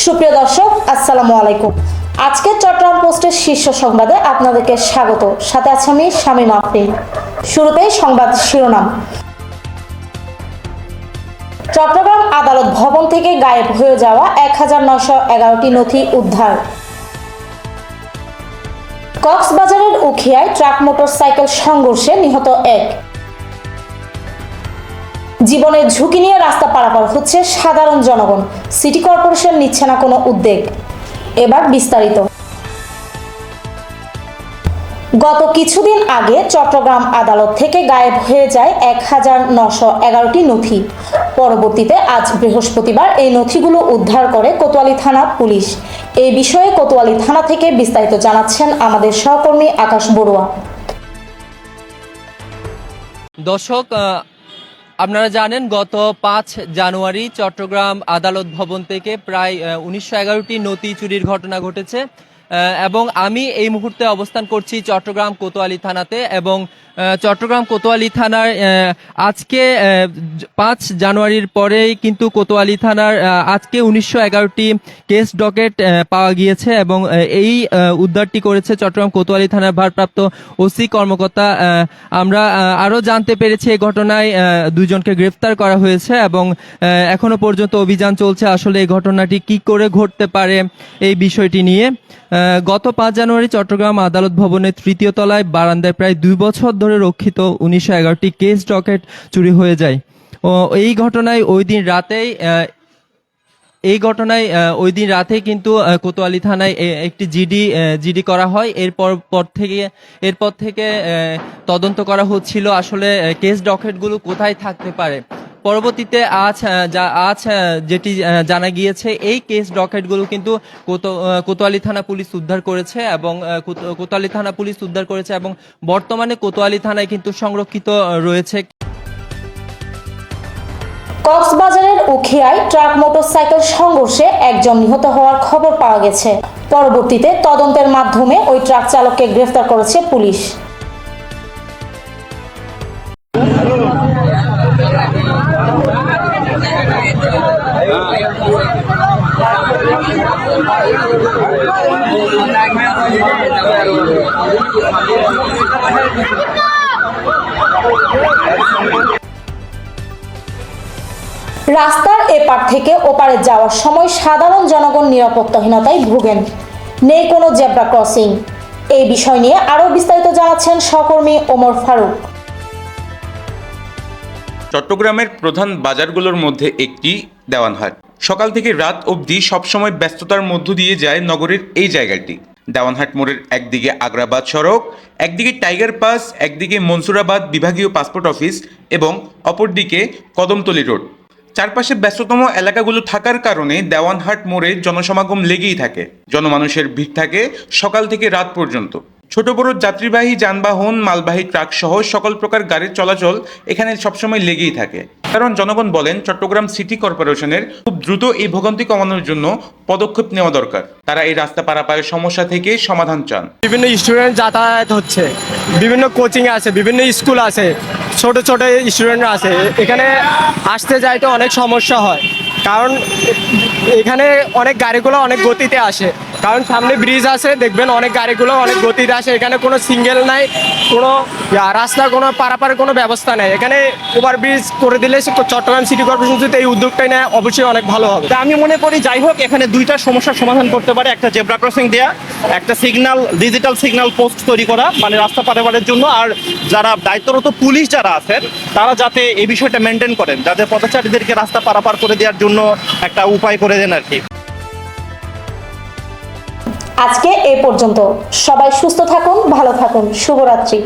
সুপ্রিয় দর্শক, আসসালামু আলাইকুম। আজকে চট্টগ্রাম পোস্টের শীর্ষ সংবাদে আপনাদেরকে স্বাগত। সাথে আছি আমি শামীমা আফরিন। শুরুতেই সংবাদ শিরোনাম। চট্টগ্রাম আদালত ভবন থেকে গায়েব হয়ে যাওয়া 1911টি নথি উদ্ধার। কক্সবাজারের উখিয়ায় ট্রাক মোটরসাইকেল সংঘর্ষে নিহত এক। জীবনের ঝুঁকি নিয়ে রাস্তা পারাপার হচ্ছে সাধারণ জনগণ, সিটি কর্পোরেশন নিচ্ছে না কোনো উদ্যোগ। এবার বিস্তারিত। গত কিছুদিন আগে চট্টগ্রাম আদালত থেকে গায়েব হয়ে যায় 1911টি নথি। পরবর্তীতে আজ বৃহস্পতিবার এই নথিগুলো উদ্ধার করে কোতোয়ালি থানা পুলিশ। এই বিষয়ে কোতোয়ালি থানা থেকে বিস্তারিত জানাচ্ছেন আমাদের সহকর্মী আকাশ বড়ুয়া। দর্শক, আপনারা জানেন গত 5 জানুয়ারি চট্টগ্রাম আদালত ভবন থেকে প্রায় 1911টি নথি চুরির ঘটনা ঘটেছে এবং আমি এই মুহূর্তে অবস্থান করছি চট্টগ্রাম কোতোয়ালি থানাতে। এবং চট্টগ্রাম কোতোয়ালি থানার আজকে 5 জানুয়ারির পরেই কিন্তু কোতোয়ালি থানার আজকে 1911টি কেস ডকেট পাওয়া গিয়েছে এবং এই উদ্ধারটি করেছে চট্টগ্রাম কোতোয়ালি থানার ভারপ্রাপ্ত ওসি কর্মকর্তা। আমরা আরও জানতে পেরেছি এই ঘটনায় 2 জনকে গ্রেফতার করা হয়েছে এবং এখনো পর্যন্ত অভিযান চলছে আসলে এই ঘটনাটি কি করে ঘটতে পারে এই বিষয়টি নিয়ে। গত 5 জানুয়ারি চট্টগ্রাম আদালত ভবনের 3য় তলায় বারান্দায় প্রায় 2 বছর ধরে রক্ষিত 1911টি কেস ডকেট চুরি হয়ে যায়। এই ঘটনায় ওই দিন রাতেই কিন্তু কোতোয়ালি থানায় একটি জিডি করা হয়। এরপর থেকে তদন্ত করা হচ্ছিল আসলে কেস ডকেটগুলো কোথায় থাকতে পারে। পরবর্তীতে আজ যেটি জানা গিয়েছে এই কেস ডকেটগুলো কিন্তু কোতোয়ালি থানা পুলিশ উদ্ধার করেছে এবং বর্তমানে কোতোয়ালি থানায় কিন্তু সংরক্ষিত রয়েছে। কক্সবাজারের উখিয়ায় ট্রাক মোটরসাইকেল সংঘর্ষে একজন নিহত হওয়ার খবর পাওয়া গেছে। পরবর্তীতে তদন্তের মাধ্যমে ওই ট্রাক চালককে গ্রেফতার করেছে পুলিশ। রাস্তার এপার থেকে ওপারে যাওয়ার সময় সাধারণ জনগণ নিরাপত্তাহীনতায় ভোগেন। নেই কোনো জেব্রা ক্রসিং। এই বিষয় নিয়ে আরও বিস্তারিত জানাচ্ছেন সহকর্মী ওমর ফারুক। চট্টগ্রামের প্রধান বাজারগুলোর মধ্যে একটি দেওয়ানহাট। সকাল থেকে রাত অবধি সবসময় ব্যস্ততার মধ্য দিয়ে যায় নগরের এই জায়গাটি। দেওয়ানহাট মোড়ের একদিকে আগ্রাবাদ সড়ক, একদিকে টাইগার পাস, একদিকে মনসুরাবাদ বিভাগীয় পাসপোর্ট অফিস এবং অপরদিকে কদমতলী রোড। চারপাশে ব্যস্ততম এলাকাগুলো থাকার কারণে দেওয়ানহাট মোড়ে জনসমাগম লেগেই থাকে। জনমানুষের ভিড় থাকে সকাল থেকে রাত পর্যন্ত। ছোট বড় যাত্রীবাহী যানবাহন, মালবাহী ট্রাক সহ সকল প্রকার গাড়ির চলাচল এখানে সবসময় লেগেই থাকে। কারণ জনগণ বলেন চট্টগ্রাম সিটি কর্পোরেশনের খুব দ্রুত এই ভোগান্তি কমানোর জন্য পদক্ষেপ নেওয়া দরকার। তারা এই রাস্তা পারাপারের সমস্যা থেকে সমাধান চান। বিভিন্ন স্টুডেন্ট যাতায়াত হচ্ছে, বিভিন্ন কোচিং আছে, বিভিন্ন স্কুল আছে, ছোট ছোট স্টুডেন্টরা আছে, এখানে আসতে যাইতে অনেক সমস্যা হয়। কারণ এখানে অনেক গাড়িগুলো অনেক গতিতে আসে, কারণ সামনে ব্রিজ আছে, দেখবেন অনেক গাড়িগুলো অনেক গতিতে আসে। এখানে কোনো সিঙ্গেল নাই, কোনো রাস্তার কোনো পারাপারের কোনো ব্যবস্থা নেই। এখানে ওভারব্রিজ করে দিলে চট্টগ্রাম সিটি কর্পোরেশন যদি এই উদ্যোগটাই নেয় অবশ্যই অনেক ভালো হবে। তা আমি মনে করি যাই হোক এখানে দুইটা সমস্যার সমাধান করতে পারে। একটা জেব্রা ক্রসিং দেয়া, একটা ডিজিটাল সিগন্যাল পোস্ট তৈরি করা, মানে রাস্তা পারাপারের জন্য। আর যারা দায়িত্বরত পুলিশ যারা আছেন তারা যাতে এই বিষয়টা মেনটেন করেন, যাতে পথচারীদেরকে রাস্তা পারাপার করে দেওয়ার জন্য একটা উপায় করে দেন আর কি। আজকে এ পর্যন্ত। সবাই সুস্থ থাকুন, ভালো থাকুন। শুভরাত্রি।